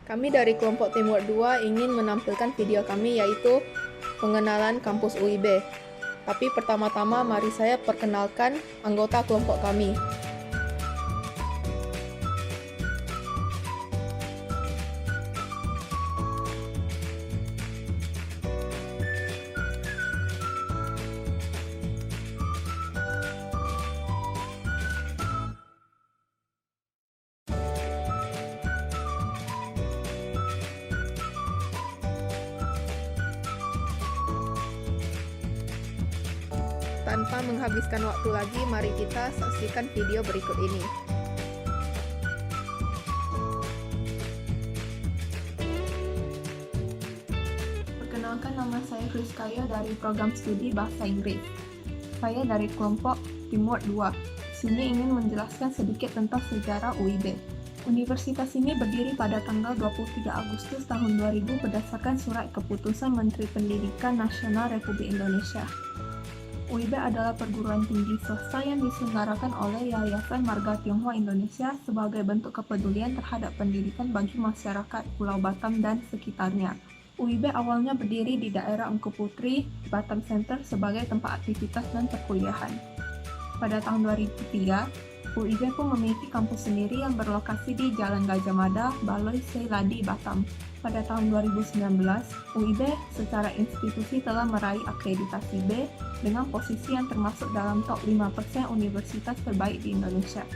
Kami dari kelompok Teamwork 2 ingin menampilkan video kami yaitu pengenalan kampus UIB. Tapi pertama-tama mari saya perkenalkan anggota kelompok kami. Tanpa menghabiskan waktu lagi, mari kita saksikan video berikut ini. Perkenalkan, nama saya Rizkaya dari program studi Bahasa Inggris. Saya dari kelompok Teamwork 2. Sini ingin menjelaskan sedikit tentang sejarah UIB. Universitas ini berdiri pada tanggal 23 Agustus tahun 2000 berdasarkan Surat Keputusan Menteri Pendidikan Nasional Republik Indonesia. UIB adalah perguruan tinggi swasta yang diselenggarakan oleh Yayasan Marga Tionghoa Indonesia sebagai bentuk kepedulian terhadap pendidikan bagi masyarakat Pulau Batam dan sekitarnya. UIB awalnya berdiri di daerah Engku Putri, Batam Center sebagai tempat aktivitas dan perkuliahan. Pada tahun 2003, UIB pun memiliki kampus sendiri yang berlokasi di Jalan Gajah Mada, Baloi Seyladi, Batam. Pada tahun 2019, UIB secara institusi telah meraih akreditasi B dengan posisi yang termasuk dalam top 5% universitas terbaik di Indonesia.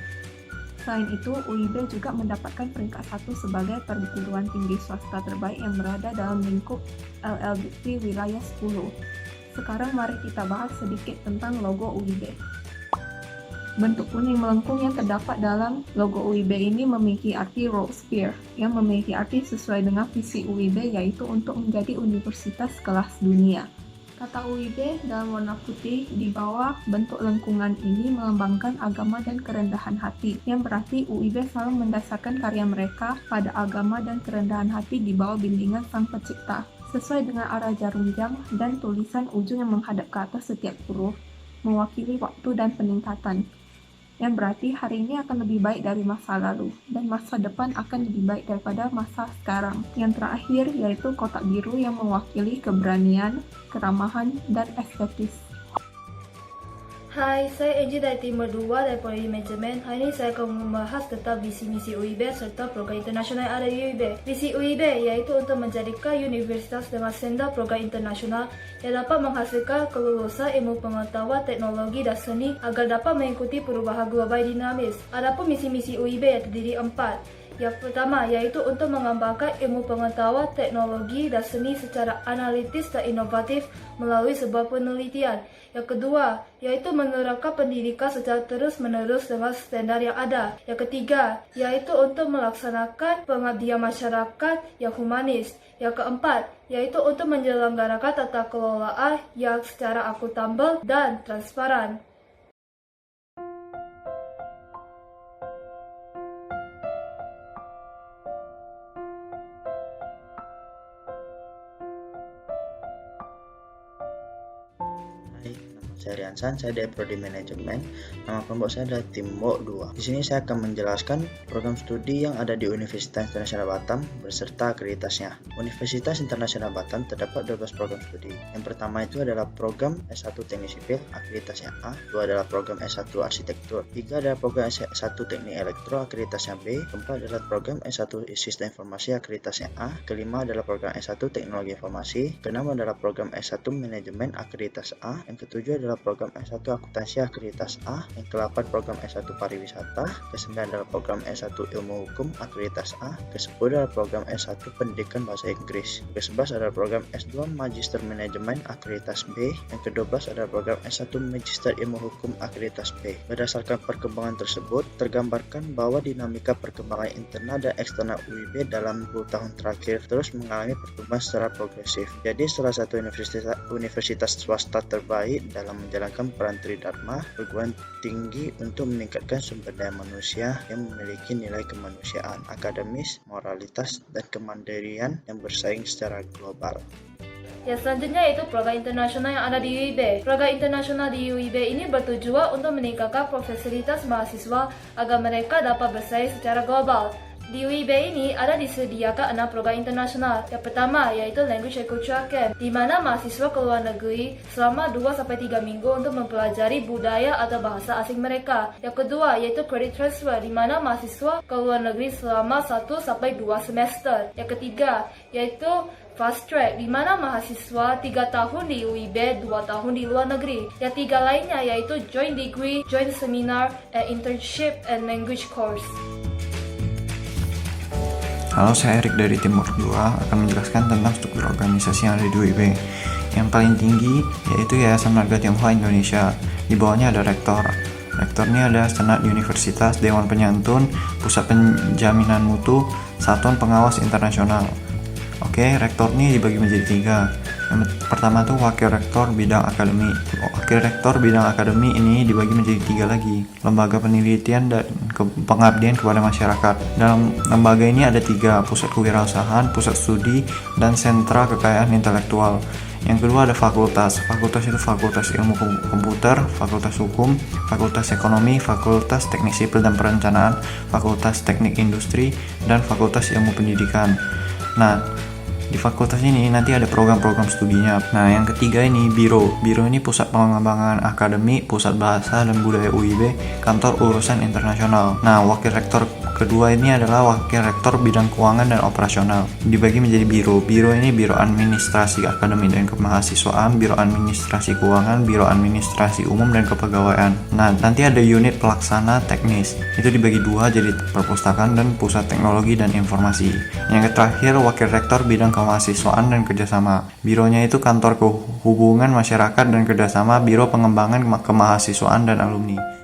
Selain itu, UIB juga mendapatkan peringkat 1 sebagai perguruan tinggi swasta terbaik yang berada dalam lingkup LLDP Wilayah 10. Sekarang mari kita bahas sedikit tentang logo UIB. Bentuk kuning melengkung yang terdapat dalam logo UIB ini memiliki arti Rhodes Spear, yang memiliki arti sesuai dengan visi UIB yaitu untuk menjadi universitas kelas dunia. Kata UIB dalam warna putih di bawah bentuk lengkungan ini melambangkan agama dan kerendahan hati, yang berarti UIB selalu mendasarkan karya mereka pada agama dan kerendahan hati di bawah bimbingan Sang Pencipta, sesuai dengan arah jarum jam dan tulisan ujung yang menghadap ke atas setiap huruf, mewakili waktu dan peningkatan. Yang berarti hari ini akan lebih baik dari masa lalu, dan masa depan akan lebih baik daripada masa sekarang. Yang terakhir yaitu kotak biru yang mewakili keberanian, keramahan, dan estetis. Hai, saya Angie dari Timur 2 dari Politik Manajemen. Hari ini saya akan membahas tentang visi misi UIB serta program internasional yang ada di UIB. Visi UIB yaitu untuk menjadikan universitas dengan standar program internasional yang dapat menghasilkan kelulusan ilmu pengetahuan, teknologi, dan seni agar dapat mengikuti perubahan global dinamis. Adapun misi-misi UIB yang terdiri 4. Yang pertama yaitu untuk mengembangkan ilmu pengetahuan, teknologi, dan seni secara analitis dan inovatif melalui sebuah penelitian. Yang kedua yaitu menerapkan pendidikan secara terus-menerus dengan standar yang ada. Yang ketiga yaitu untuk melaksanakan pengabdian masyarakat yang humanis. Yang keempat yaitu untuk menyelenggarakan tata kelola yang secara akuntabel dan transparan. Hai, nama saya Riansan, saya dari Prodi Manajemen. Nama kelompok saya adalah Teamwork 2. Di sini saya akan menjelaskan program studi yang ada di Universitas Internasional Batam beserta akreditasnya. Universitas Internasional Batam terdapat 12 program studi. Yang pertama itu adalah program S1 Teknik Sipil, akreditasnya A. Kedua adalah program S1 Arsitektur. Tiga adalah program S1 Teknik Elektro, akreditasnya B. Keempat adalah program S1 Sistem Informasi, akreditasnya A. Kelima adalah program S1 Teknologi Informasi. Keenam adalah program S1 Manajemen, akreditas A. Yang ketujuh adalah program S1 Akuntansi, akreditas A. Yang ke-8 program S1 Pariwisata. Ke-9 adalah program S1 Ilmu Hukum, akreditas A. Ke-10 adalah program S1 Pendidikan Bahasa Inggris. Ke-11 adalah program S2 Magister Manajemen, akreditas B. Yang ke-12 adalah program S1 Magister Ilmu Hukum, akreditas B. Berdasarkan perkembangan tersebut, tergambarkan bahwa dinamika perkembangan internal dan eksternal UIB dalam 10 tahun terakhir terus mengalami pertumbuhan secara progresif. Jadi salah satu universitas swasta terbaik dalam menjalankan peran Tridharma perguruan tinggi untuk meningkatkan sumber daya manusia yang memiliki nilai kemanusiaan, akademis, moralitas, dan kemandirian yang bersaing secara global. Yang selanjutnya yaitu program internasional yang ada di UIB. Program internasional di UIB ini bertujuan untuk meningkatkan profesionalitas mahasiswa agar mereka dapat bersaing secara global. Di UIB ini ada disediakan 6 program internasional. Yang pertama yaitu Language and Cultural Camp, di mana mahasiswa ke luar negeri selama 2-3 minggu untuk mempelajari budaya atau bahasa asing mereka. Yang kedua yaitu Credit Transfer, di mana mahasiswa ke luar negeri selama 1-2 semester. Yang ketiga yaitu Fast Track, di mana mahasiswa 3 tahun di UIB, 2 tahun di luar negeri. Yang tiga lainnya yaitu Joint Degree, Joint Seminar, and Internship and Language Course. Halo, saya Erik dari Timur 2 akan menjelaskan tentang struktur organisasi yang ada di UIB. Yang paling tinggi yaitu Yayasan Marga Tionghoa Indonesia. Di bawahnya ada rektor. Rektor ini ada Senat Universitas, Dewan Penyantun, Pusat Penjaminan Mutu, Satuan Pengawas Internasional. Oke, rektor ini dibagi menjadi 3. Yang pertama tuh wakil rektor bidang akademi. Wakil rektor bidang akademi ini dibagi menjadi 3 lagi. Lembaga penelitian dan pengabdian kepada masyarakat. Dalam lembaga ini ada 3, pusat kewirausahaan, pusat studi, dan sentra kekayaan intelektual. Yang kedua ada fakultas. Fakultas itu fakultas ilmu komputer, fakultas hukum, fakultas ekonomi, fakultas teknik sipil dan perencanaan, fakultas teknik industri, dan fakultas ilmu pendidikan. Nah, di fakultas ini nanti ada program-program studinya. Nah, yang ketiga ini biro. Biro ini pusat pengembangan akademi, pusat bahasa dan budaya UIB, kantor urusan internasional. Nah, wakil rektor kedua ini adalah wakil rektor bidang keuangan dan operasional. Dibagi menjadi biro. Biro ini biro administrasi akademi dan kemahasiswaan, biro administrasi keuangan, biro administrasi umum dan kepegawaian. Nah, nanti ada unit pelaksana teknis. Itu dibagi 2 jadi perpustakaan dan pusat teknologi dan informasi. Yang terakhir wakil rektor bidang kemahasiswaan dan kerjasama. Bironya itu kantor hubungan masyarakat dan kerjasama, biro pengembangan kemahasiswaan dan alumni.